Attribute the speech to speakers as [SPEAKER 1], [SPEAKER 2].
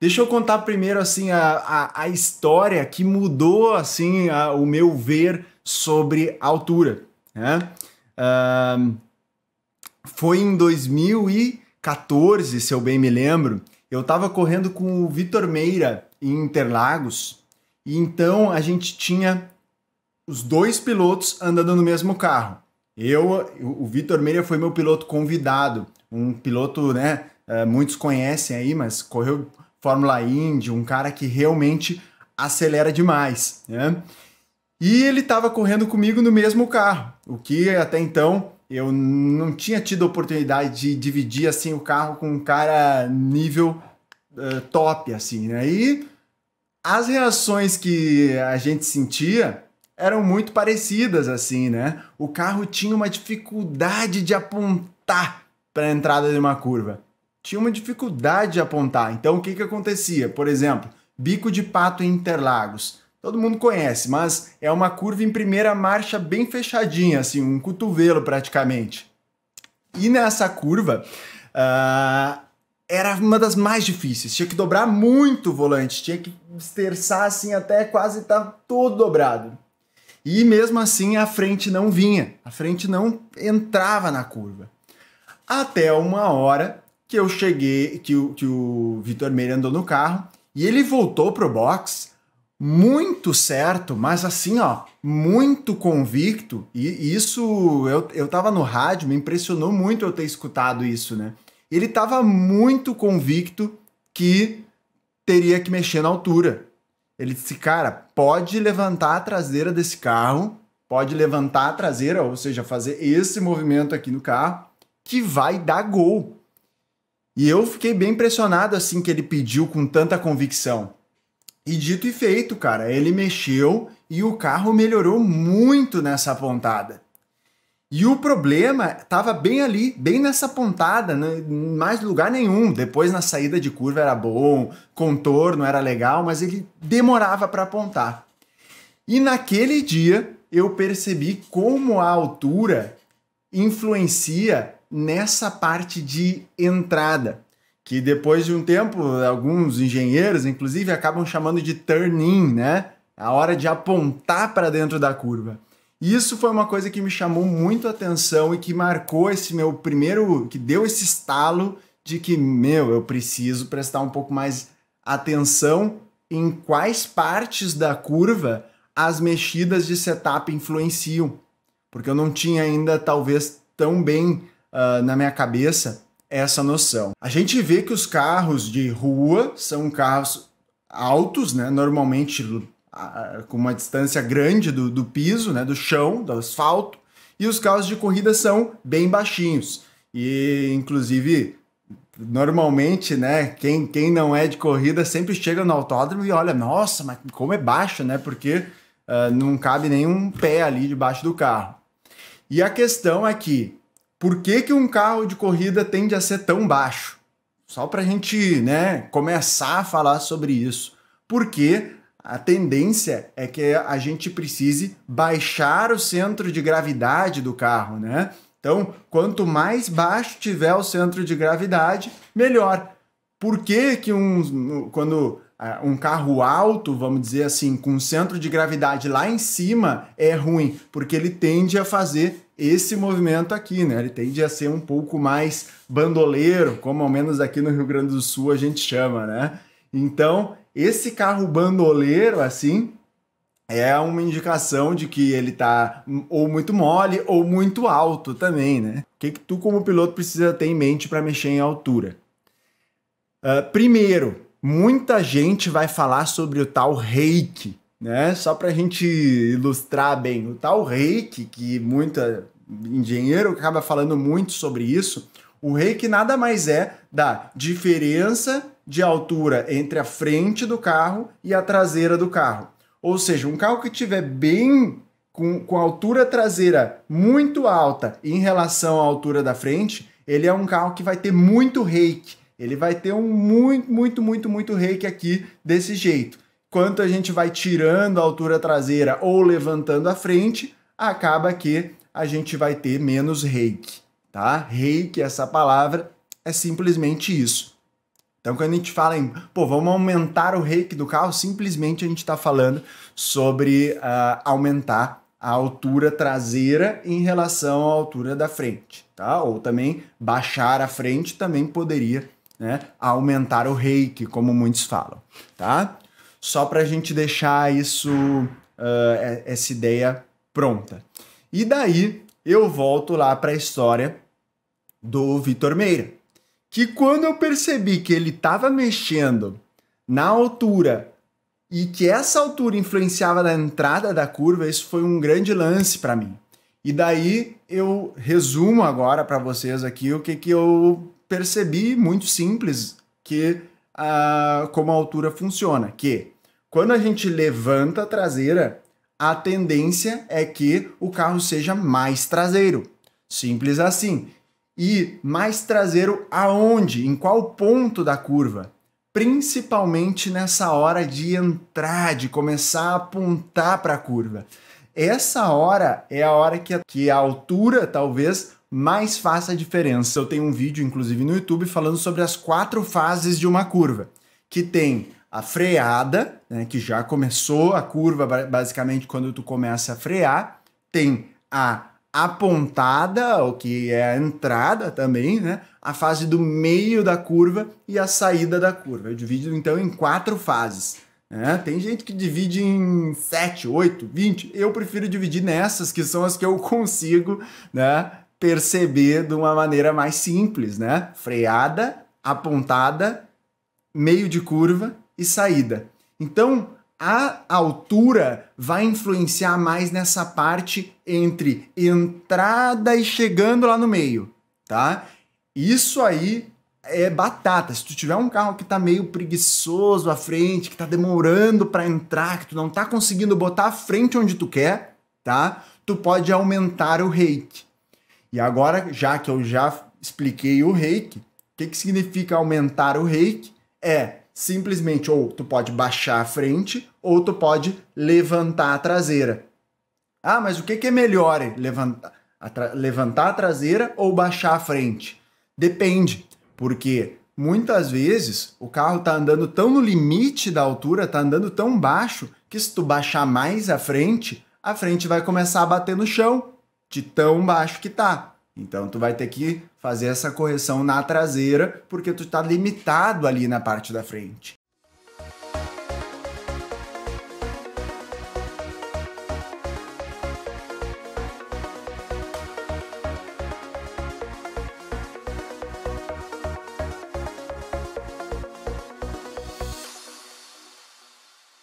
[SPEAKER 1] Deixa eu contar primeiro assim a história que mudou assim o meu ver sobre a altura, né? Ah, Foi em 2014, se eu bem me lembro, eu estava correndo com o Vitor Meira em Interlagos, e então a gente tinha os dois pilotos andando no mesmo carro. O Vitor Meira foi meu piloto convidado, um piloto, né, muitos conhecem aí, mas correu Fórmula Indy, um cara que realmente acelera demais, né? E ele estava correndo comigo no mesmo carro, o que até então eu não tinha tido a oportunidade de dividir assim o carro com um cara nível top, assim, né? E as reações que a gente sentia eram muito parecidas, assim, né? O carro tinha uma dificuldade de apontar para a entrada de uma curva. Tinha uma dificuldade de apontar. Então, o que que acontecia? Por exemplo, Bico de Pato em Interlagos. Todo mundo conhece, mas é uma curva em primeira marcha bem fechadinha, assim, um cotovelo praticamente. E nessa curva, ah, era uma das mais difíceis. Tinha que dobrar muito o volante, tinha que esterçar assim até quase estar todo dobrado. E mesmo assim a frente não vinha, a frente não entrava na curva. Até uma hora que eu cheguei, que o Vitor Meira andou no carro e ele voltou pro box muito certo, mas assim, ó, muito convicto. E isso, eu tava no rádio, me impressionou muito eu ter escutado isso, né? Ele tava muito convicto que teria que mexer na altura. Ele disse, cara, pode levantar a traseira desse carro, pode levantar a traseira, ou seja, fazer esse movimento aqui no carro, que vai dar gol. E eu fiquei bem impressionado assim que ele pediu com tanta convicção. E dito e feito, cara, ele mexeu e o carro melhorou muito nessa pontada. E o problema estava bem ali, bem nessa pontada, né? Em mais lugar nenhum. Depois na saída de curva era bom, contorno era legal, mas ele demorava para apontar. E naquele dia eu percebi como a altura influencia nessa parte de entrada, que depois de um tempo, alguns engenheiros, inclusive, acabam chamando de turn-in, né? A hora de apontar para dentro da curva. Isso foi uma coisa que me chamou muito a atenção e que marcou esse meu primeiro, que deu esse estalo de que, eu preciso prestar um pouco mais atenção em quais partes da curva as mexidas de setup influenciam. Porque eu não tinha ainda, talvez, tão bem na minha cabeça essa noção. A gente vê que os carros de rua são carros altos, né? Normalmente com uma distância grande do piso, né? Do chão, do asfalto, e os carros de corrida são bem baixinhos. E, inclusive, normalmente, né? Quem não é de corrida sempre chega no autódromo e olha, nossa, mas como é baixo, né? Porque não cabe nenhum pé ali debaixo do carro. E a questão é que por que um carro de corrida tende a ser tão baixo? Só para a gente, né, começar a falar sobre isso. Porque a tendência é que a gente precise baixar o centro de gravidade do carro, né? Então, quanto mais baixo tiver o centro de gravidade, melhor. Por que quando um carro alto, vamos dizer assim, com centro de gravidade lá em cima é ruim? Porque ele tende a fazer esse movimento aqui, né? Ele tende a ser um pouco mais bandoleiro, como ao menos aqui no Rio Grande do Sul a gente chama, né? Então, esse carro bandoleiro, assim, é uma indicação de que ele tá ou muito mole ou muito alto também, né? O que tu, como piloto, precisa ter em mente para mexer em altura? Primeiro, muita gente vai falar sobre o tal reiki, né? Só para a gente ilustrar bem, o tal reiki, que muita engenheiro acaba falando muito sobre isso, o reiki nada mais é da diferença de altura entre a frente do carro e a traseira do carro. Ou seja, um carro que tiver bem com a altura traseira muito alta em relação à altura da frente, ele é um carro que vai ter muito reiki. Ele vai ter um muito reiki aqui desse jeito. Quanto a gente vai tirando a altura traseira ou levantando a frente, acaba que a gente vai ter menos reiki, tá? Reiki, essa palavra, é simplesmente isso. Então, quando a gente fala em, pô, vamos aumentar o rake do carro, simplesmente a gente está falando sobre aumentar a altura traseira em relação à altura da frente, tá? Ou também baixar a frente também poderia, né, aumentar o rake, como muitos falam, tá? Só para a gente deixar isso, essa ideia pronta. E daí eu volto lá para a história do Vitor Meira, que quando eu percebi que ele estava mexendo na altura e que essa altura influenciava na entrada da curva, isso foi um grande lance para mim. E daí eu resumo agora para vocês aqui o que eu percebi, muito simples, que como a altura funciona, que quando a gente levanta a traseira, a tendência é que o carro seja mais traseiro. Simples assim. E mais traseiro aonde? Em qual ponto da curva? Principalmente nessa hora de entrar, de começar a apontar para a curva. Essa hora é a hora que a altura talvez mais faça a diferença. Eu tenho um vídeo, inclusive, no YouTube falando sobre as 4 fases de uma curva, que tem a freada, né, que já começou a curva basicamente quando tu começa a frear, tem a apontada, o que é a entrada também, né? A fase do meio da curva e a saída da curva. Eu divido então em 4 fases. Né? Tem gente que divide em 7, 8, 20. Eu prefiro dividir nessas, que são as que eu consigo, né, perceber de uma maneira mais simples, né? Freada, apontada, meio de curva e saída. Então, a altura vai influenciar mais nessa parte entre entrada e chegando lá no meio, tá? Isso aí é batata. Se tu tiver um carro que tá meio preguiçoso à frente, que tá demorando para entrar, que tu não tá conseguindo botar a frente onde tu quer, tá? Tu pode aumentar o rake. E agora, já que eu já expliquei o rake, o que significa aumentar o rake? É simplesmente ou tu pode baixar a frente ou tu pode levantar a traseira. Ah, mas o que é melhor? Levantar a traseira ou baixar a frente? Depende, porque muitas vezes o carro está andando tão no limite da altura, está andando tão baixo, que se tu baixar mais a frente vai começar a bater no chão, de tão baixo que tá. Então tu vai ter que fazer essa correção na traseira, porque tu está limitado ali na parte da frente.